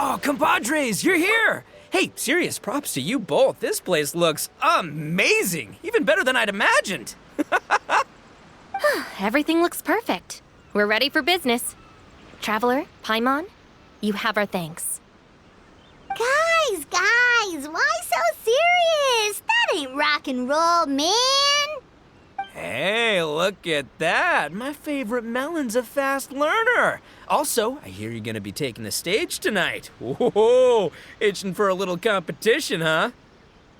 Oh, compadres, you're here! Hey, serious props to you both. This place looks amazing. Even better than I'd imagined. Everything looks perfect. We're ready for business. Traveler, Paimon, you have our thanks. Guys, why so serious? That ain't rock and roll, man. Hey, look at that. My favorite melon's a fast learner. Also, I hear you're gonna be taking the stage tonight. Whoa, itching for a little competition, huh?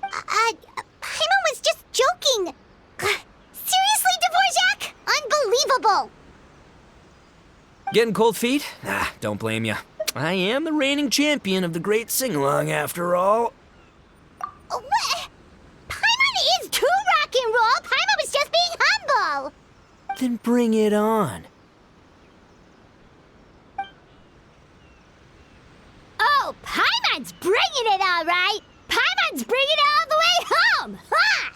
Paimon was just joking. Seriously, Dvorak? Unbelievable. Getting cold feet? Don't blame ya. I am the reigning champion of the great sing-along, after all. What? Paimon is too rock and roll. Paimon was just being humble. Then bring it on. Oh, Paimon's bringing it all right. Paimon's bringing it all the way home. Ha!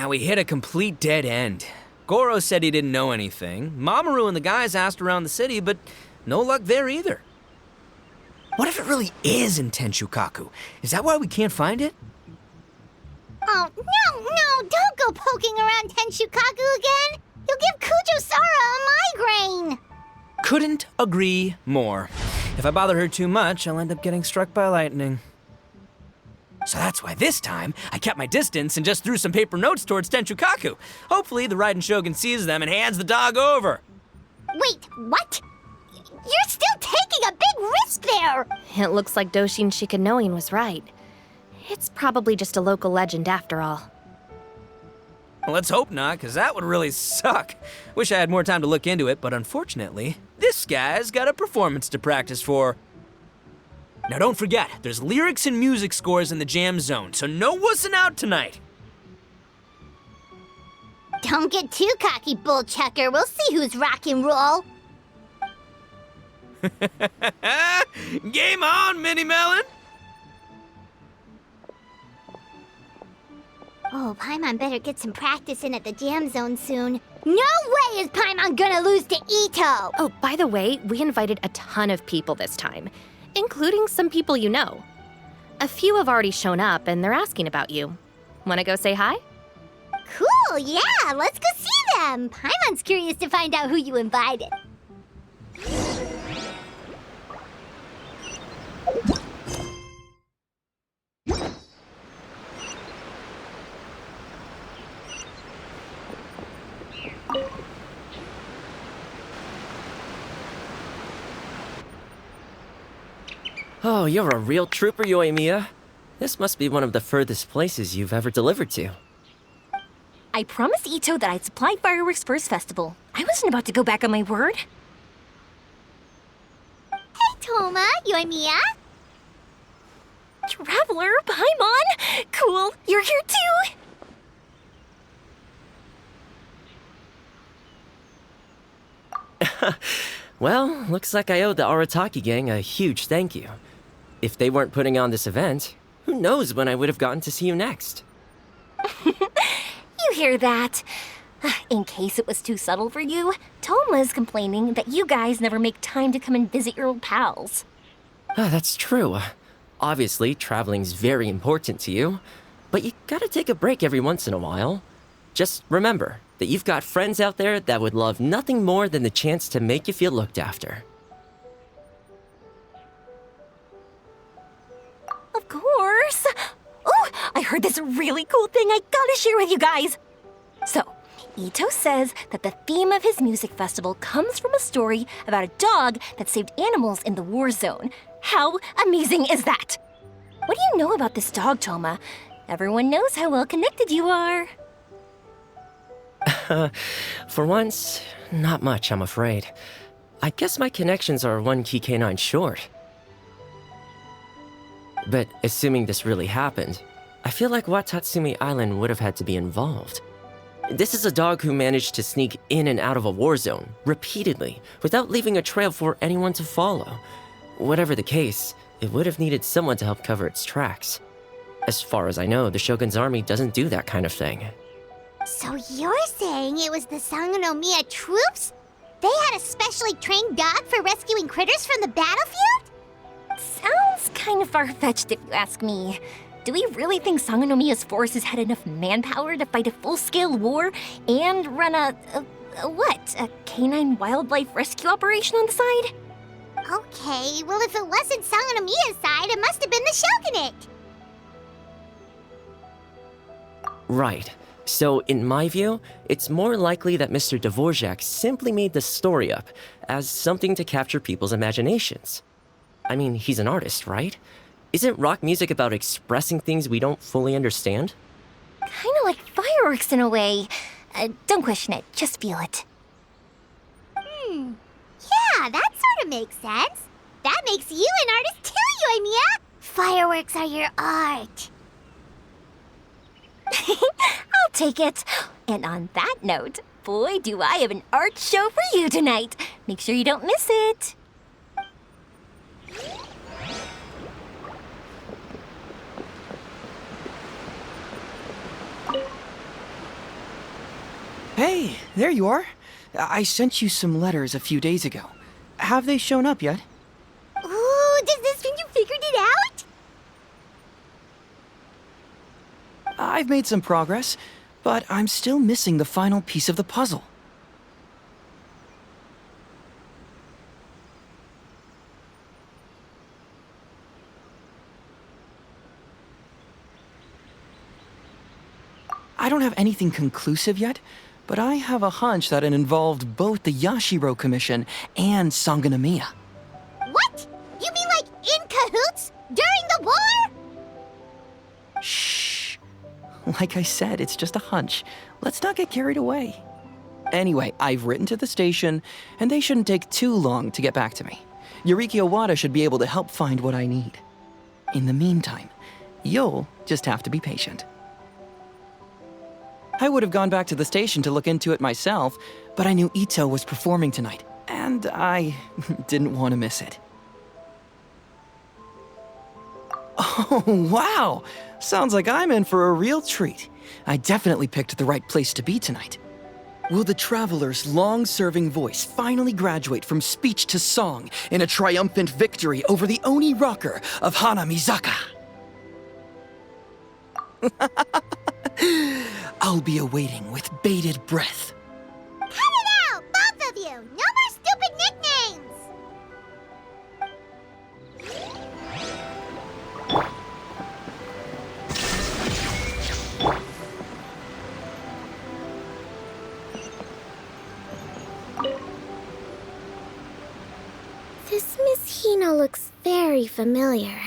We hit a complete dead end. Goro said he didn't know anything. Mamoru and the guys asked around the city, but no luck there either. What if it really is in Tenshukaku? Is that why we can't find it? Oh, no, don't go poking around Tenshukaku again. You'll give Kujo-Sara a migraine. Couldn't agree more. If I bother her too much, I'll end up getting struck by lightning. So that's why this time, I kept my distance and just threw some paper notes towards Tenshukaku. Hopefully, the Raiden Shogun sees them and hands the dog over. Wait, what? You're still taking a big risk there! It looks like Doshin Shikanoin was right. It's probably just a local legend after all. Well, let's hope not, because that would really suck. Wish I had more time to look into it, but unfortunately, this guy's got a performance to practice for. Now don't forget, there's lyrics and music scores in the jam zone, so no wussing out tonight. Don't get too cocky, bullchucker. We'll see who's rock and roll. Game on, Mini Melon! Oh, Paimon better get some practice in at the jam zone soon. No way is Paimon gonna lose to Ito! Oh, by the way, we invited a ton of people this time, including some people you know. A few have already shown up and they're asking about you. Wanna go say hi? Cool, yeah, let's go see them. Paimon's curious to find out who you invited. Oh, you're a real trooper, Yoimiya. This must be one of the furthest places you've ever delivered to. I promised Ito that I'd supply fireworks for his festival. I wasn't about to go back on my word. Hey, Toma, Yoimiya. Traveler, Paimon! Cool, you're here too! Well, looks like I owe the Arataki gang a huge thank you. If they weren't putting on this event, who knows when I would have gotten to see you next. You hear that? In case it was too subtle for you, Toma's complaining that you guys never make time to come and visit your old pals. That's true. Obviously, traveling's very important to you, but you gotta take a break every once in a while. Just remember that you've got friends out there that would love nothing more than the chance to make you feel looked after. Of course! Oh, I heard this really cool thing I gotta share with you guys! So, Ito says that the theme of his music festival comes from a story about a dog that saved animals in the war zone. How amazing is that? What do you know about this dog, Toma? Everyone knows how well connected you are. For once, not much, I'm afraid. I guess my connections are one key canine short. But assuming this really happened, I feel like Watatsumi Island would have had to be involved. This is a dog who managed to sneak in and out of a war zone, repeatedly, without leaving a trail for anyone to follow. Whatever the case, it would have needed someone to help cover its tracks. As far as I know, the Shogun's army doesn't do that kind of thing. So you're saying it was the Sangonomiya troops? They had a specially trained dog for rescuing critters from the battlefield? Sounds kind of far-fetched if you ask me. Do we really think Sangonomiya's forces had enough manpower to fight a full-scale war and run a canine wildlife rescue operation on the side? Okay, well if it wasn't Sangonomiya's side, it must have been the Shogunate. Right. So, in my view, it's more likely that Mr. Dvorak simply made the story up as something to capture people's imaginations. I mean, he's an artist, right? Isn't rock music about expressing things we don't fully understand? Kinda like fireworks in a way. Don't question it, just feel it. Yeah, that sort of makes sense. That makes you an artist too, Yoimiya. Fireworks are your art. I'll take it. And on that note, boy, do I have an art show for you tonight. Make sure you don't miss it. Hey, there you are. I sent you some letters a few days ago. Have they shown up yet? Ooh, does this mean you figured it out? I've made some progress, but I'm still missing the final piece of the puzzle. I don't have anything conclusive yet, but I have a hunch that it involved both the Yashiro Commission and Sangonomiya. What? You mean like in cahoots? During the war? Shh. Like I said, it's just a hunch. Let's not get carried away. Anyway, I've written to the station, and they shouldn't take too long to get back to me. Yuriki Owada should be able to help find what I need. In the meantime, you'll just have to be patient. I would have gone back to the station to look into it myself, but I knew Ito was performing tonight, and I didn't want to miss it. Oh, wow! Sounds like I'm in for a real treat. I definitely picked the right place to be tonight. Will the traveler's long-serving voice finally graduate from speech to song in a triumphant victory over the Oni rocker of Hanamizaka? I'll be awaiting with bated breath. Cut it out, both of you! No more stupid nicknames! This Miss Hino looks very familiar.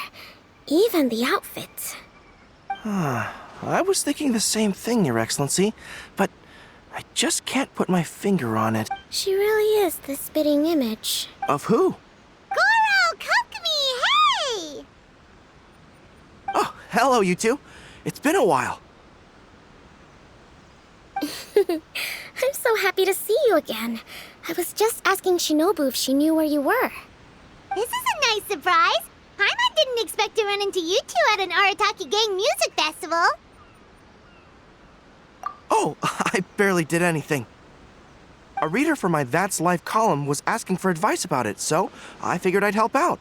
Even the outfit. I was thinking the same thing, Your Excellency, but I just can't put my finger on it. She really is the spitting image. Of who? Goro, come to me, hey! Oh, hello, you two. It's been a while. I'm so happy to see you again. I was just asking Shinobu if she knew where you were. This is a nice surprise. Paimon didn't expect to run into you two at an Arataki Gang music festival. Oh, I barely did anything. A reader for my That's Life column was asking for advice about it, so I figured I'd help out.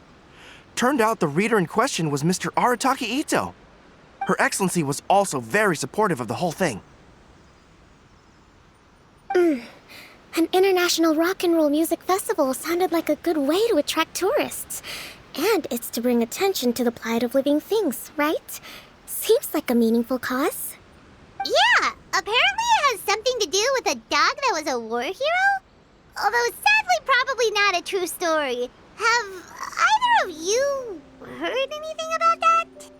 Turned out the reader in question was Mr. Arataki Ito. Her Excellency was also very supportive of the whole thing. An international rock and roll music festival sounded like a good way to attract tourists. And it's to bring attention to the plight of living things, right? Seems like a meaningful cause. Yeah, apparently it has something to do with a dog that was a war hero? Although sadly probably not a true story. Have either of you heard anything about that?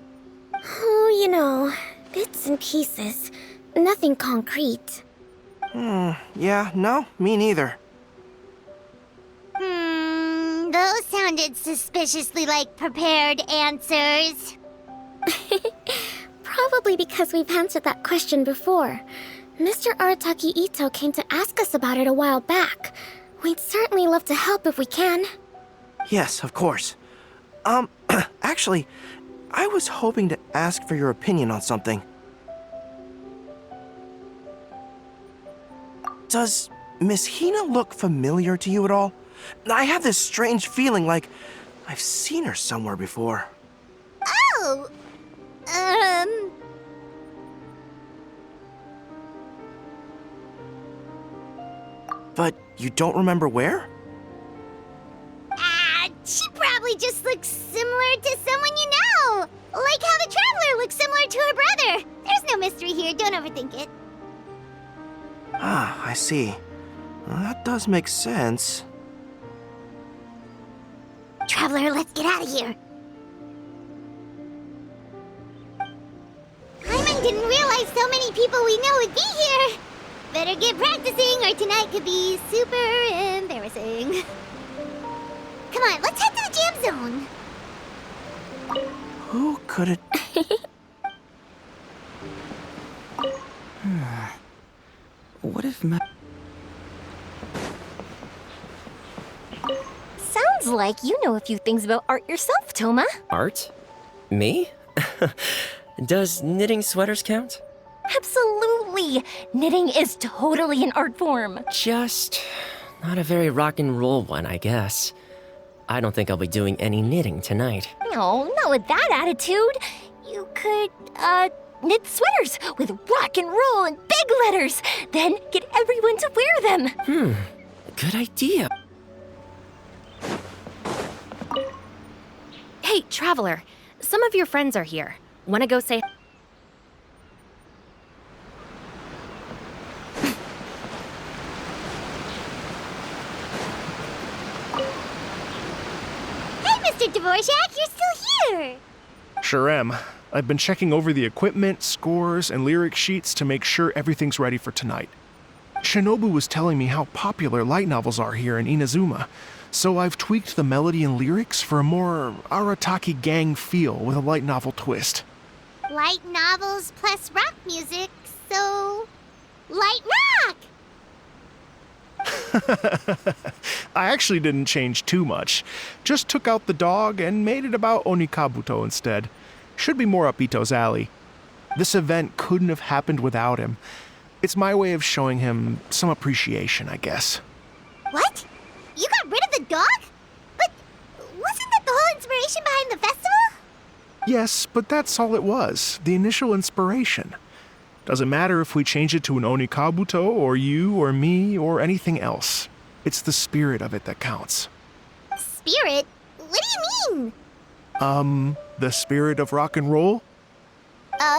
Oh, you know, bits and pieces. Nothing concrete. Yeah, no, me neither. Those sounded suspiciously like prepared answers. Probably because we've answered that question before. Mr. Arataki Ito came to ask us about it a while back. We'd certainly love to help if we can. Yes, of course. Actually, I was hoping to ask for your opinion on something. Does Miss Hina look familiar to you at all? I have this strange feeling like I've seen her somewhere before. Oh! But you don't remember where? She probably just looks similar to someone you know. Like how the Traveler looks similar to her brother. There's no mystery here, don't overthink it. Ah, I see. Well, that does make sense. Traveler, let's get out of here. Paimon didn't realize so many people we know would be here. Better get practicing or tonight could be super embarrassing. Come on, let's head to the jam zone. Who could it... What if Sounds like you know a few things about art yourself, Toma. Art? Me? Does knitting sweaters count? Absolutely! Knitting is totally an art form. Just not a very rock and roll one, I guess. I don't think I'll be doing any knitting tonight. No, not with that attitude. You could, knit sweaters with rock and roll and big letters, then get everyone to wear them. Good idea. Hey, Traveler, some of your friends are here. Wanna go say... Mr. Dvorak, you're still here! Sure am. I've been checking over the equipment, scores, and lyric sheets to make sure everything's ready for tonight. Shinobu was telling me how popular light novels are here in Inazuma, so I've tweaked the melody and lyrics for a more Arataki gang feel with a light novel twist. Light novels plus rock music, so... light rock! I actually didn't change too much. Just took out the dog and made it about Onikabuto instead. Should be more up Ito's alley. This event couldn't have happened without him. It's my way of showing him some appreciation, I guess. What? You got rid of the dog? But wasn't that the whole inspiration behind the festival? Yes, but that's all it was. The initial inspiration. Doesn't matter if we change it to an Onikabuto, or you, or me, or anything else. It's the spirit of it that counts. Spirit? What do you mean? The spirit of rock and roll?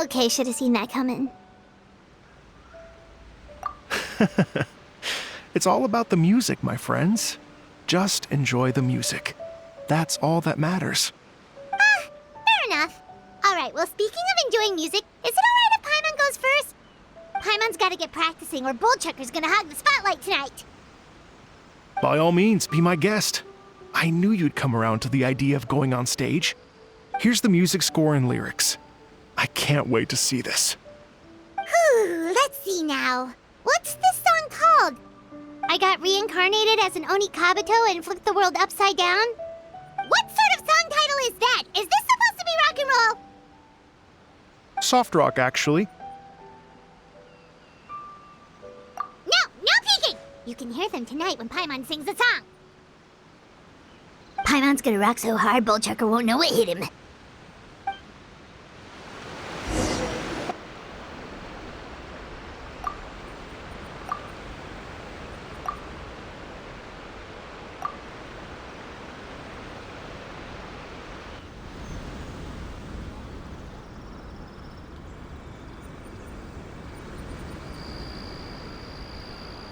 Okay, should have seen that coming. It's all about the music, my friends. Just enjoy the music. That's all that matters. Fair enough. Alright, well, speaking of enjoying music, is it alright if Paimon goes first? Paimon's gotta get practicing or Bullchucker's gonna hog the spotlight tonight. By all means, be my guest. I knew you'd come around to the idea of going on stage. Here's the music score and lyrics. I can't wait to see this. Whew, let's see now. What's this song called? I got reincarnated as an Onikabuto and flipped the world upside down? What sort of song title is that? Is this supposed to be rock and roll? Soft rock, actually. No peeking! You can hear them tonight when Paimon sings the song. Paimon's gonna rock so hard, Bullchucker won't know what hit him.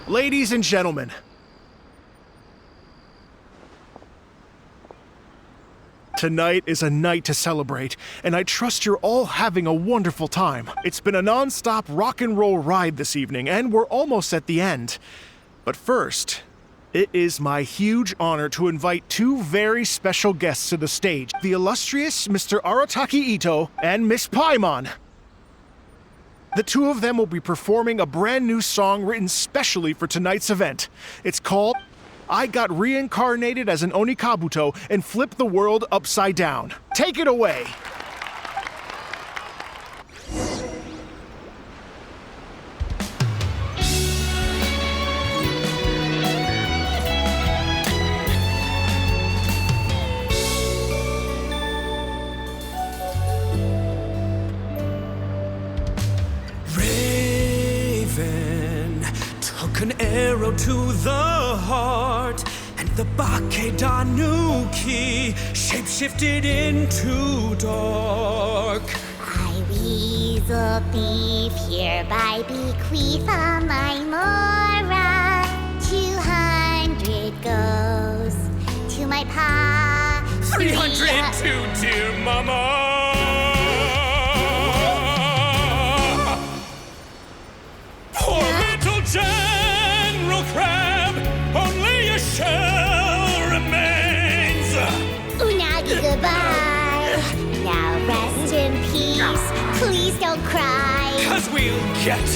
Ladies and gentlemen, tonight is a night to celebrate, and I trust you're all having a wonderful time. It's been a non-stop rock and roll ride this evening, and we're almost at the end. But first, it is my huge honor to invite two very special guests to the stage, the illustrious Mr. Arataki Ito and Miss Paimon. The two of them will be performing a brand new song written specially for tonight's event. It's called I Got Reincarnated as an Onikabuto and Flipped the World Upside Down. Take it away. An arrow to the heart, and the Bakedanuki shapeshifted into dark. I weasel thief hereby bequeath all my mora. 200 goes to my pa. 300 to dear mama. Poor little General Crab, only a shell remains. Unagi, goodbye. Now rest in peace. Please don't cry. 'Cause we'll get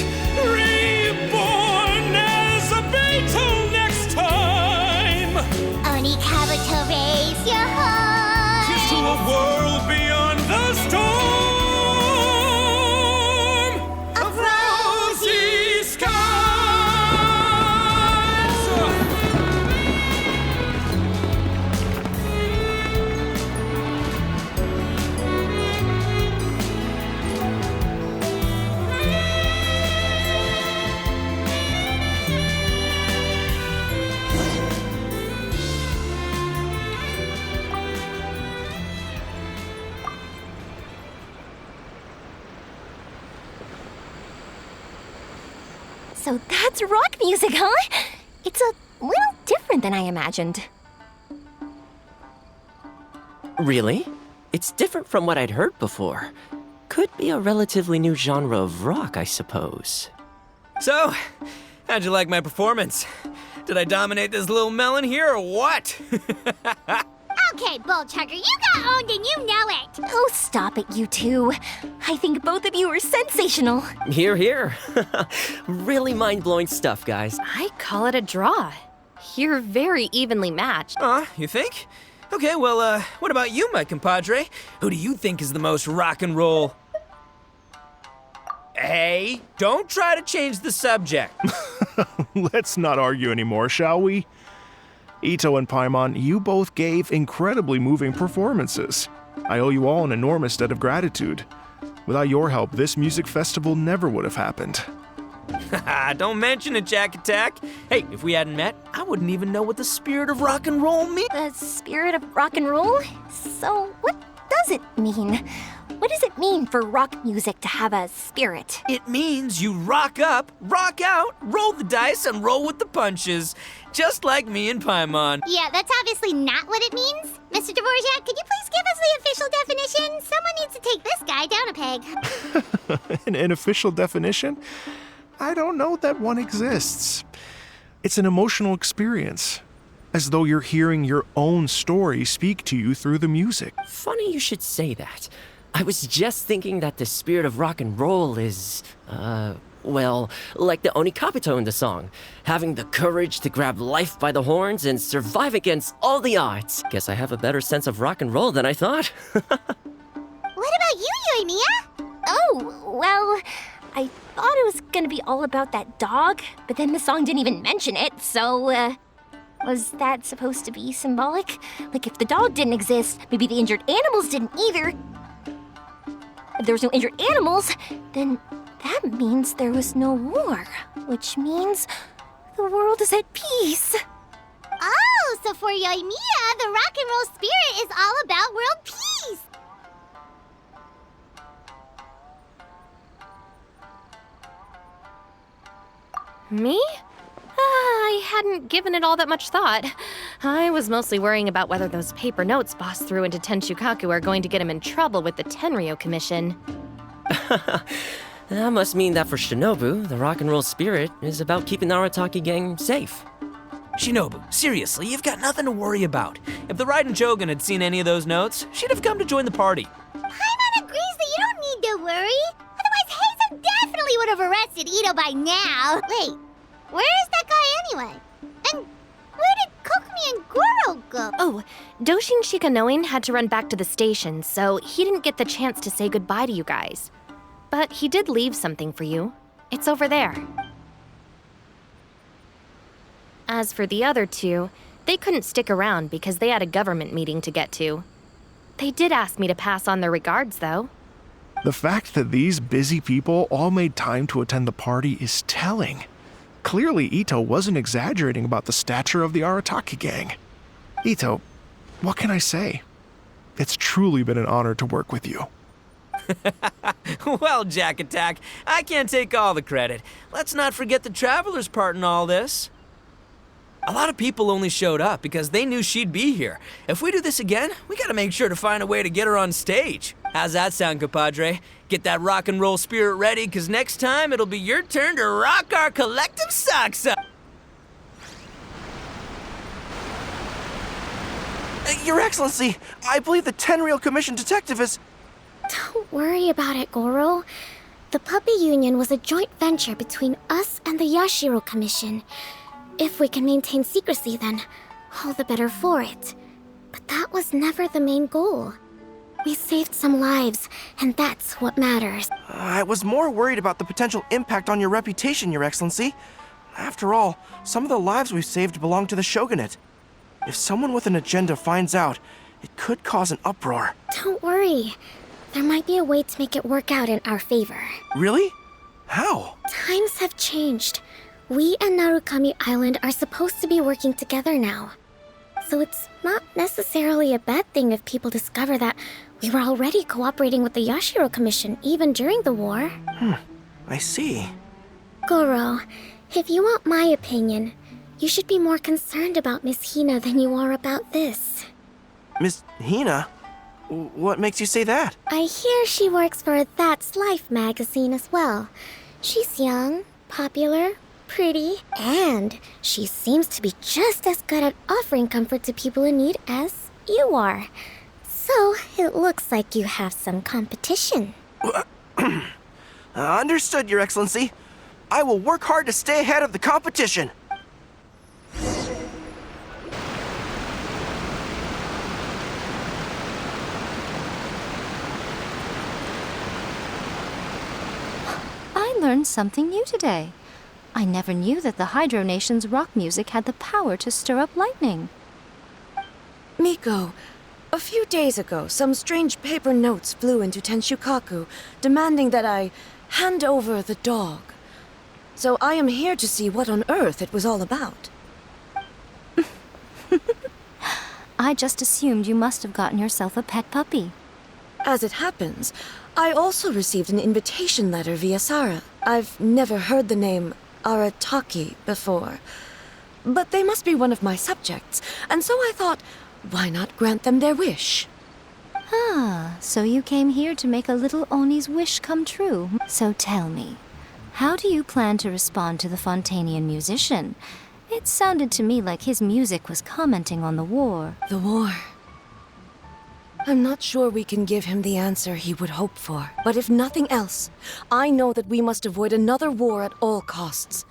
reborn as a beetle next time. Oni Kabuto, raise your heart. Here's to a world beyond the storm of rosy skies. So that's rock music, huh? It's a little different than I imagined. Really? It's different from what I'd heard before. Could be a relatively new genre of rock, I suppose. So, how'd you like my performance? Did I dominate this little melon here or what? Okay, Bullchugger, you got owned and you know it. Oh, stop it, you two. I think both of you are sensational. Here, here. Really mind-blowing stuff, guys. I call it a draw. You're very evenly matched. You think? Okay, well, what about you, my compadre? Who do you think is the most rock and roll? Hey, don't try to change the subject. Let's not argue anymore, shall we? Ito and Paimon, you both gave incredibly moving performances. I owe you all an enormous debt of gratitude. Without your help, this music festival never would have happened. Don't mention it, Jack Attack. Hey, if we hadn't met, I wouldn't even know what the spirit of rock and roll means. The spirit of rock and roll? So, what does it mean? What does it mean for rock music to have a spirit? It means you rock up, rock out, roll the dice, and roll with the punches. Just like me and Paimon. Yeah, that's obviously not what it means. Mr. Dvorak, could you please give us the official definition? Someone needs to take this guy down a peg. An official definition? I don't know that one exists. It's an emotional experience, as though you're hearing your own story speak to you through the music. Funny you should say that. I was just thinking that the spirit of rock and roll is, well, like the Onikapito in the song. Having the courage to grab life by the horns and survive against all the odds. Guess I have a better sense of rock and roll than I thought. What about you, Yoimiya? Oh, well, I thought it was gonna be all about that dog, but then the song didn't even mention it, so, was that supposed to be symbolic? Like, if the dog didn't exist, maybe the injured animals didn't either. If there was no injured animals, then that means there was no war, which means the world is at peace. Oh, so for Yoimiya, the rock and roll spirit is all about world peace. Me? I hadn't given it all that much thought. I was mostly worrying about whether those paper notes Boss threw into Tenshukaku are going to get him in trouble with the Tenryo Commission. That must mean that for Shinobu, the rock and roll spirit is about keeping the Arataki gang safe. Shinobu, seriously, you've got nothing to worry about. If the Raiden Jogan had seen any of those notes, she'd have come to join the party. Paimon agrees that you don't need to worry. Otherwise, Heizo definitely would have arrested Ito by now. Wait, where is that guy anyway? And where did Kokumi and Goro go? Oh, Doshin Shikanoin had to run back to the station, so he didn't get the chance to say goodbye to you guys. But he did leave something for you. It's over there. As for the other two, they couldn't stick around because they had a government meeting to get to. They did ask me to pass on their regards, though. The fact that these busy people all made time to attend the party is telling. Clearly, Ito wasn't exaggerating about the stature of the Arataki gang. Ito, what can I say? It's truly been an honor to work with you. Well, Jack Attack, I can't take all the credit. Let's not forget the Traveler's part in all this. A lot of people only showed up because they knew she'd be here. If we do this again, we gotta make sure to find a way to get her on stage. How's that sound, compadre? Get that rock and roll spirit ready, because next time it'll be your turn to rock our collective socks up. Your Excellency, I believe the Tenryou Commission detective is... Don't worry about it, Goro. The Puppy Union was a joint venture between us and the Yashiro Commission. If we can maintain secrecy, then all the better for it. But that was never the main goal. We saved some lives, and that's what matters. I was more worried about the potential impact on your reputation, Your Excellency. After all, some of the lives we've saved belong to the Shogunate. If someone with an agenda finds out, it could cause an uproar. Don't worry. There might be a way to make it work out in our favor. Really? How? Times have changed. We and Narukami Island are supposed to be working together now. So it's not necessarily a bad thing if people discover that we were already cooperating with the Yashiro Commission even during the war. I see. Goro, if you want my opinion, you should be more concerned about Miss Hina than you are about this. Miss Hina? What makes you say that? I hear she works for That's Life magazine as well. She's young, popular, pretty, and she seems to be just as good at offering comfort to people in need as you are. So it looks like you have some competition. Understood, Your Excellency. I will work hard to stay ahead of the competition. I learned something new today. I never knew that the Hydro Nation's rock music had the power to stir up lightning. Miko, a few days ago, some strange paper notes flew into Tenshukaku, demanding that I hand over the dog. So I am here to see what on earth it was all about. I just assumed you must have gotten yourself a pet puppy. As it happens, I also received an invitation letter via Sara. I've never heard the name Arataki before, but they must be one of my subjects, and so I thought, why not grant them their wish? Ah, so you came here to make a little Oni's wish come true. So tell me, how do you plan to respond to the Fontanian musician? It sounded to me like his music was commenting on the war. The war. I'm not sure we can give him the answer he would hope for. But if nothing else, I know that we must avoid another war at all costs.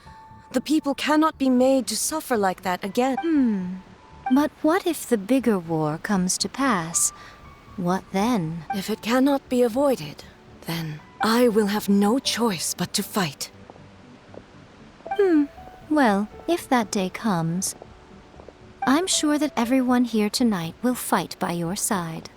The people cannot be made to suffer like that again. But what if the bigger war comes to pass? What then? If it cannot be avoided, then I will have no choice but to fight. Well, if that day comes, I'm sure that everyone here tonight will fight by your side.